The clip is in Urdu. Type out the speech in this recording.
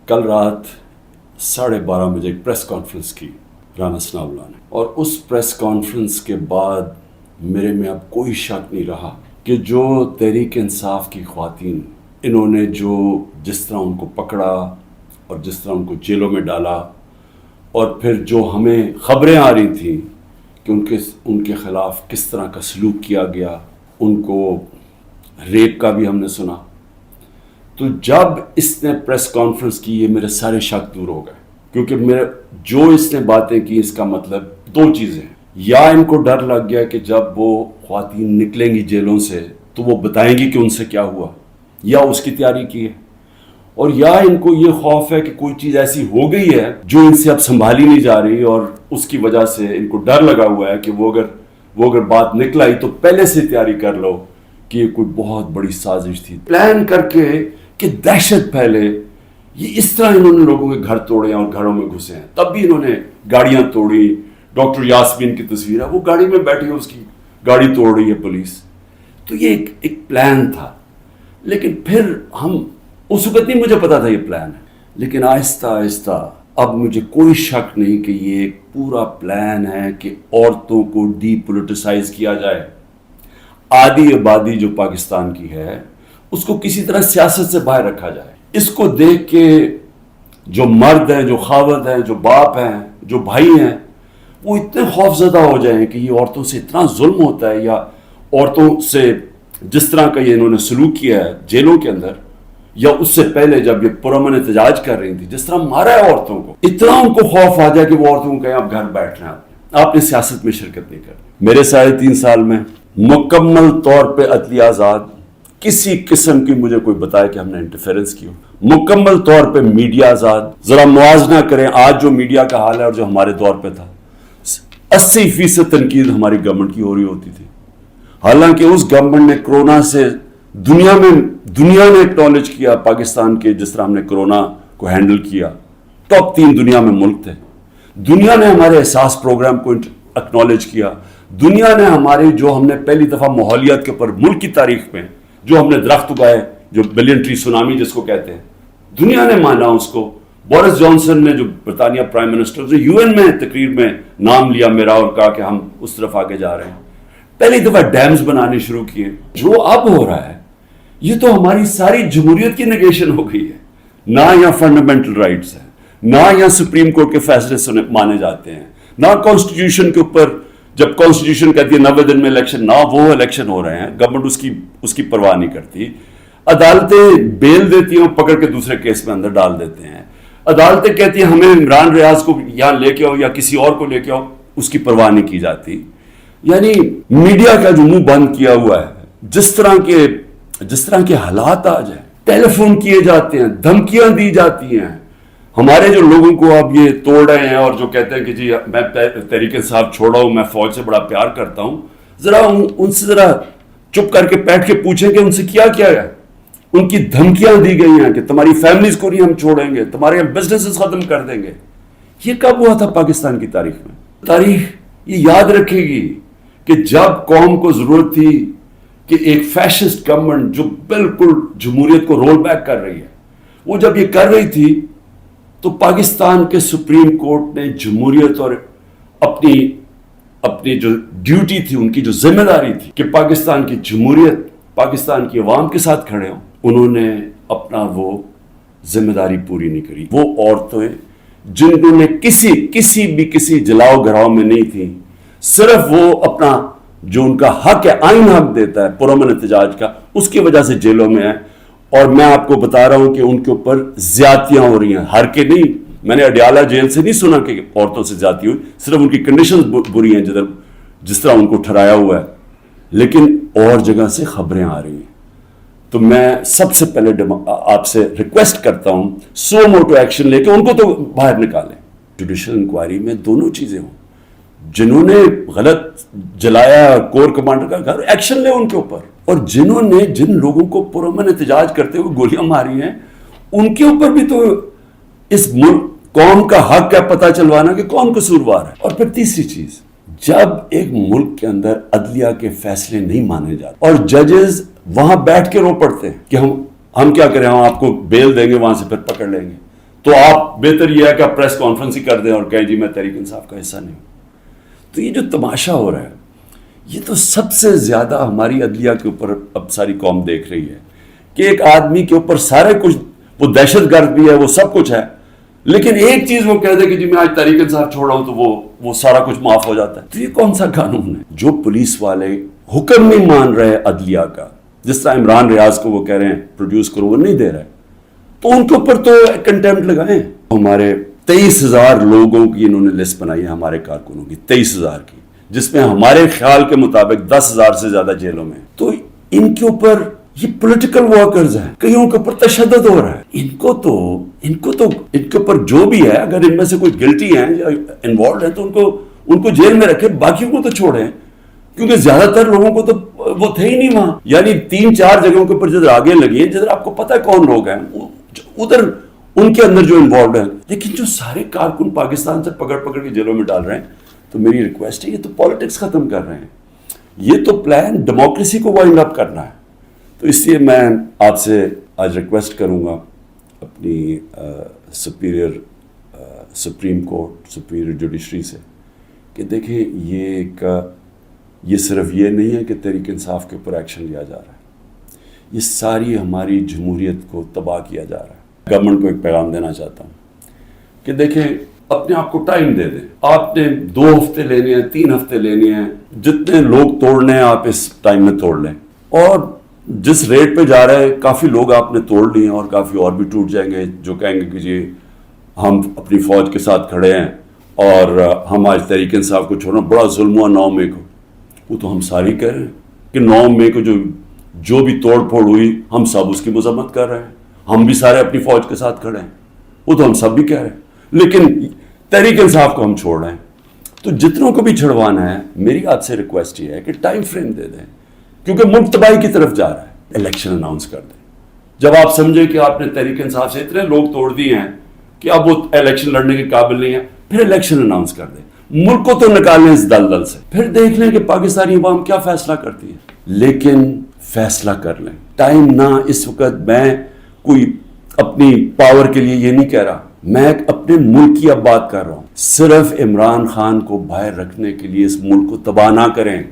کل رات 12:30 بجے ایک پریس کانفرنس کی رانا ثناء اللہ نے، اور اس پریس کانفرنس کے بعد میرے میں اب کوئی شک نہیں رہا کہ جو تحریک انصاف کی خواتین، انہوں نے جس طرح ان کو پکڑا اور جس طرح ان کو جیلوں میں ڈالا، اور پھر جو ہمیں خبریں آ رہی تھیں کہ ان کے خلاف کس طرح کا سلوک کیا گیا، ان کو ریپ کا بھی ہم نے سنا، تو جب اس نے پریس کانفرنس کی یہ میرے سارے شک دور ہو گئے، کیونکہ اس نے باتیں کی، اس کا مطلب دو چیزیں ہیں: یا ان کو ڈر لگ گیا کہ جب وہ خواتین نکلیں گی جیلوں سے تو وہ بتائیں گی کہ ان سے کیا ہوا، یا اس کی تیاری کی ہے، اور یا ان کو یہ خوف ہے کہ کوئی چیز ایسی ہو گئی ہے جو ان سے اب سنبھالی نہیں جا رہی، اور اس کی وجہ سے ان کو ڈر لگا ہوا ہے کہ وہ اگر بات نکل آئی تو پہلے سے تیاری کر لو کہ یہ کوئی بہت بڑی سازش تھی، پلان کر کے کہ دہشت پھیلے۔ یہ اس طرح انہوں نے لوگوں کے گھر توڑے اور گھروں میں گھسے ہیں، تب بھی انہوں نے گاڑیاں توڑی۔ ڈاکٹر یاسمین کی تصویر ہے، وہ گاڑی میں بیٹھی ہے، اس کی گاڑی توڑ رہی ہے پولیس۔ تو یہ ایک پلان تھا، لیکن پھر اس وقت نہیں مجھے پتا تھا یہ پلان ہے، لیکن آہستہ آہستہ اب مجھے کوئی شک نہیں کہ یہ ایک پورا پلان ہے کہ عورتوں کو ڈی پولیٹیسائز کیا جائے۔ آدھی آبادی جو پاکستان کی ہے اس کو کسی طرح سیاست سے باہر رکھا جائے۔ اس کو دیکھ کے جو مرد ہیں، جو خاوند ہیں، جو باپ ہیں، جو بھائی ہیں، وہ اتنے خوف زدہ ہو جائیں کہ یہ عورتوں سے اتنا ظلم ہوتا ہے، یا عورتوں سے جس طرح کا یہ انہوں نے سلوک کیا ہے جیلوں کے اندر، یا اس سے پہلے جب یہ پرامن احتجاج کر رہی تھی جس طرح مارا ہے عورتوں کو، اتنا ان کو خوف آ جائے کہ وہ عورتوں کو کہیں آپ گھر بیٹھنا ہے، آپ نے سیاست میں شرکت نہیں کرنی۔ میرے 3.5 سال میں مکمل طور پہ عدلیہ آزاد، کسی قسم کی مجھے کوئی بتائے کہ ہم نے انٹرفیرنس کی ہو، مکمل طور پہ میڈیا آزاد۔ ذرا موازنہ کریں آج جو میڈیا کا حال ہے اور جو ہمارے دور پہ تھا۔ 80% تنقید ہماری گورنمنٹ کی ہو رہی ہوتی تھی، حالانکہ اس گورنمنٹ نے کرونا سے دنیا نے اکنالج کیا پاکستان کے، جس طرح ہم نے کرونا کو ہینڈل کیا، ٹاپ 3 دنیا میں ملک تھے۔ دنیا نے ہمارے احساس پروگرام کو اکنالج کیا، دنیا نے جو ہم نے پہلی دفعہ ماحولیات کے اوپر ملک کی تاریخ میں جو ہم نے درخت اگائے، جو بلین ٹری سونامی جس کو کہتے ہیں، دنیا نے مانا اس کو۔ بورس جانسن نے، جو برطانیہ پرائم منسٹر، جو UN میں تقریر میں نام لیا میرا اور کہا کہ ہم اس طرف آگے جا رہے ہیں، پہلی دفعہ ڈیمز بنانے شروع کیے۔ جو اب ہو رہا ہے یہ تو ہماری ساری جمہوریت کی نیگیشن ہو گئی ہے، نہ یہاں فنڈامنٹل رائٹس ہیں، نہ یہاں سپریم کورٹ کے فیصلے مانے جاتے ہیں، نہ کانسٹیٹیوشن کے اوپر، جب کانسٹیٹیوشن کہتی ہے 90 دن میں الیکشن، نہ وہ الیکشن ہو رہے ہیں، گورنمنٹ اس کی پرواہ نہیں کرتی۔ عدالتیں بیل دیتی ہیں، پکڑ کے دوسرے کیس میں اندر ڈال دیتے ہیں۔ عدالتیں کہتی ہیں ہمیں عمران ریاض کو یہاں لے کے آؤ یا کسی اور کو لے کے آؤ، اس کی پرواہ نہیں کی جاتی۔ یعنی میڈیا کا جو منہ بند کیا ہوا ہے، جس طرح کے حالات آ جائیں، ٹیلی فون کیے جاتے ہیں، دھمکیاں دی جاتی ہیں، ہمارے جو لوگوں کو اب یہ توڑ رہے ہیں اور جو کہتے ہیں کہ جی میں تحریک انصاف چھوڑا ہوں، میں فوج سے بڑا پیار کرتا ہوں، ذرا ان سے ذرا چپ کر کے بیٹھ کے پوچھیں کہ ان سے کیا ہے۔ ان کی دھمکیاں دی گئی ہیں کہ تمہاری فیملیز کو نہیں ہم چھوڑیں گے، تمہارے بزنسز ختم کر دیں گے۔ یہ کب ہوا تھا پاکستان کی تاریخ میں؟ تاریخ یہ یاد رکھے گی کہ جب قوم کو ضرورت تھی کہ ایک فیشسٹ گورنمنٹ جو بالکل جمہوریت کو رول بیک کر رہی ہے، وہ جب یہ کر رہی تھی تو پاکستان کے سپریم کورٹ نے جمہوریت اور اپنی جو ڈیوٹی تھی، ان کی جو ذمہ داری تھی کہ پاکستان کی جمہوریت پاکستان کی عوام کے ساتھ کھڑے ہوں، انہوں نے اپنا وہ ذمہ داری پوری نہیں کری۔ وہ عورتیں جنہوں نے کسی جلاؤ گھراؤ میں نہیں تھیں، صرف وہ اپنا جو ان کا حق ہے، آئین حق دیتا ہے پرامن احتجاج کا، اس کی وجہ سے جیلوں میں ہیں۔ اور میں آپ کو بتا رہا ہوں کہ ان کے اوپر زیادتیاں ہو رہی ہیں، ہر کے نہیں۔ میں نے اڈیالہ جیل سے نہیں سنا کہ عورتوں سے زیادتی ہوئی، صرف ان کی کنڈیشنز بری ہیں جس طرح ان کو ٹھہرایا ہوا ہے، لیکن اور جگہ سے خبریں آ رہی ہیں۔ تو میں سب سے پہلے آپ سے ریکویسٹ کرتا ہوں، سو موٹو ایکشن لے کے ان کو تو باہر نکالیں۔ جوڈیشل انکوائری میں دونوں چیزیں ہوں، جنہوں نے غلط جلایا کور کمانڈر کا گھر، ایکشن لے ان کے اوپر، اور جن لوگوں کو پرامن احتجاج کرتے ہوئے گولیاں ماری ہیں، ان کے اوپر بھی تو اس ملک قوم کا حق ہے پتہ چلوانا کہ کون قصوروار ہے۔ اور پھر تیسری چیز، جب ایک ملک کے اندر عدلیہ کے فیصلے نہیں مانے جاتے اور ججز وہاں بیٹھ کے رو پڑتے ہیں کہ ہم کیا کریں، ہم آپ کو بیل دیں گے، وہاں سے پھر پکڑ لیں گے، تو آپ بہتر یہ ہے کہ آپ پریس کانفرنس ہی کر دیں اور کہیں جی میں تحریک انصاف کا حصہ نہیں ہوں. تو یہ جو تماشا ہو رہا ہے یہ تو سب سے زیادہ ہماری عدلیہ کے اوپر اب ساری قوم دیکھ رہی ہے کہ ایک آدمی کے اوپر سارے کچھ، وہ دہشت گرد بھی ہے، وہ سب کچھ ہے، لیکن ایک چیز وہ کہہ دے کہ جی میں آج تحریک انصاف چھوڑ رہا ہوں تو وہ سارا کچھ معاف ہو جاتا ہے. تو یہ کون سا قانون ہے؟ جو پولیس والے حکم نہیں مان رہے عدلیہ کا، جس طرح عمران ریاض کو وہ کہہ رہے ہیں پروڈیوس کرو، وہ نہیں دے رہے، تو ان کے اوپر تو کنٹیمپٹ لگائیں. ہمارے 23,000 لوگوں کی انہوں نے لسٹ بنائی ہے ہمارے کارکنوں کی، 23,000 کی، جس میں ہمارے خیال کے مطابق 10,000 سے زیادہ جیلوں میں. تو ان کے اوپر یہ پولیٹیکل ورکرز ہیں، کئیوں کے اوپر تشدد ہو رہا ہے. ان کے اوپر جو بھی ہے، اگر ان میں سے کوئی گلٹی ہیں یا انوالوڈ ہیں تو ان کو جیل میں رکھے، باقیوں کو تو چھوڑیں، کیونکہ زیادہ تر لوگوں کو تو وہ تھے ہی نہیں وہاں. یعنی 3-4 جگہوں کے اوپر جدھر آگے لگی ہیں، جدھر آپ کو پتہ ہے کون لوگ ہیں، ادھر ان کے اندر جو انوالوڈ ہیں. لیکن جو سارے کارکن پاکستان سے پکڑ کے جیلوں میں ڈال رہے ہیں، تو میری ریکویسٹ ہے، یہ تو پالیٹکس ختم کر رہے ہیں، یہ تو پلان ڈیموکریسی کو وائنڈ اپ کرنا ہے. تو اس لیے میں آپ سے آج ریکویسٹ کروں گا اپنی سپریم کورٹ، سپیریئر جوڈیشری سے، کہ دیکھیں یہ صرف یہ نہیں ہے کہ تحریک انصاف کے اوپر ایکشن لیا جا رہا ہے، یہ ساری ہماری جمہوریت کو تباہ کیا جا رہا ہے. گورنمنٹ کو ایک پیغام دینا چاہتا ہوں کہ دیکھیں اپنے آپ کو ٹائم دے دیں. آپ نے 2 ہفتے لینے ہیں، 3 ہفتے لینے ہیں، جتنے لوگ توڑنے ہیں آپ اس ٹائم میں توڑ لیں. اور جس ریٹ پہ جا رہے ہیں کافی لوگ آپ نے توڑ لیے ہیں اور کافی اور بھی ٹوٹ جائیں گے جو کہیں گے کہ جی ہم اپنی فوج کے ساتھ کھڑے ہیں اور ہم آج تحریک انصاف کو چھوڑنا بڑا ظلم ہوا 9 مئی کو. وہ تو ہم ساری کہہ رہے ہیں کہ 9 مئی کو جو بھی توڑ پھوڑ ہوئی ہم سب اس کی مذمت کر رہے ہیں، ہم بھی سارے اپنی فوج کے ساتھ کھڑے ہیں، وہ تو ہم سب بھی کہہ رہے ہیں، لیکن تحریک انصاف کو ہم چھوڑ رہے ہیں. تو جتنوں کو بھی چھڑوانا ہے، میری آپ سے ریکویسٹ یہ ہے کہ ٹائم فریم دے دیں، کیونکہ ملک تباہی کی طرف جا رہا ہے. الیکشن اناؤنس کر دیں جب آپ سمجھیں کہ آپ نے تحریک انصاف سے اتنے لوگ توڑ دیے ہیں کہ اب وہ الیکشن لڑنے کے قابل نہیں ہے، پھر الیکشن اناؤنس کر دیں. ملک کو تو نکالیں اس دلدل سے، پھر دیکھ لیں کہ پاکستانی عوام کیا فیصلہ کرتی ہے، لیکن فیصلہ کر لیں. ٹائم نہ اس وقت میں کوئی اپنی پاور کے لیے یہ نہیں کہہ رہا، میں اپنے ملک کی اب بات کر رہا ہوں. صرف عمران خان کو باہر رکھنے کے لیے اس ملک کو تباہ نہ کریں.